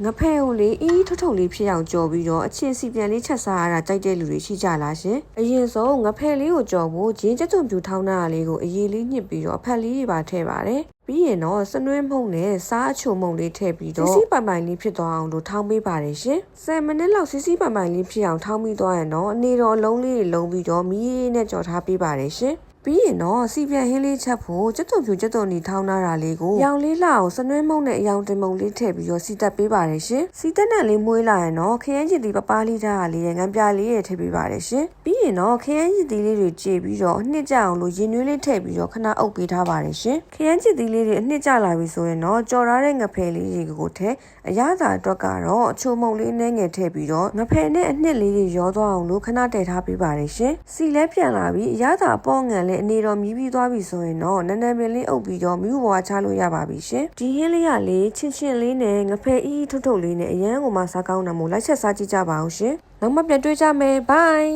ငဖဲကိုလေအေးထုတ်ထုတ်လေးဖြစ်အောင်ကြော်ပြီးတော့အချင်းစီပြန်လေးချက်စားရတာကြိုက်တဲ့လူတွေရှိကြလားရှင်အရင်ဆုံးငဖဲလေးကိုကြော်ဖို့ဂျင်းကျက်သွန်ပြူထောင်းတာလေးကိုအရေးလေးညှစ်ပြီးတော့အဖက်လေးတွေပါထည့်ပါတယ်ပြီးရင်တော့စနွှဲမှုန့်နဲ့စားအချိုမှုန့်လေးထည့်ပြီးတော့စီပိုင်ပိုင်လေးဖြစ်သွားအောင်လို့ထောင်းပေးပါတယ်ရှင်10မိနစ်လောက်စီပိုင်ပိုင်လေးဖြစ်အောင်ထောင်းပြီးသွားရင်တော့အနေတော်အလုံးလေးတွေလုံးပြီးတော့မီးရေးနဲ့ကြော်ထားပေးပါတယ်ရှင်ပြီးရင်တော့စီပြန်ဟင်းလေးချက်ဖို့ကျက်သွန်ဖြူကျက်သွန်ဒီထောင်းထားတာလေးကိုရောင်လေးလှအောင်စနွှဲမှုန့်နဲ့အယောင်တင်မုံလေးထည့်ပြီးတော့စီတက်ပေးပါတယ်ရှင်စီတက်နဲ့လေးမွေးလာရင်တော့ခရမ်းချစ်တီပပလေးထားတာလေးရဲ့ငံပြလေးရဲ့ထည့်ပေးပါတယ်ရှင်ပြီးရင်တော့ခရမ်းချစ်တီလေးတွေကြေပြီးတော့အနှစ်ကျအောင်လို့ရင်နွေးလေးထည့်ပြီးတော့ခဏအုပ်ပေးထားပါတယ်ရှင်ခရမ်းချစ်တီလေးတွေအနှစ်ကျလာပြီဆိုရင်တော့ကြော်ထားတဲ့ငဖဲလေးတွေကိုထည့်အရသာအတွက်ကတော့အချိုမုံလေးနဲ့ငယ်ထည့်ပြီးတော့ငဖဲနဲ့အနှစ်လေးတွေရောသွားအောင်လို့ခဏတည်ထားပေးပါတယ်ရှင်စီလဲပြန်လာပြီးအရသာပေါ့ငံလေးအနေတော်မြည်ပြီးသွားပြီဆိုရင်တော့နန်းနန်းပင်လေးအုပ်ပြီးတော့မြူးဘွားချလို့ရပါပြီရှင်ဒီဟင်းလေးကလေချင်းချင်းလေးနဲ့ငဖဲအီးထုတ်ထုတ်လေးနဲ့အရန်ကိုမှစားကောင်းတယ်မို့လိုက်ချက်စားကြည့်ကြပါအောင်ရှင်နောက်မှပြန်တွေ့ကြမယ်ဘိုင်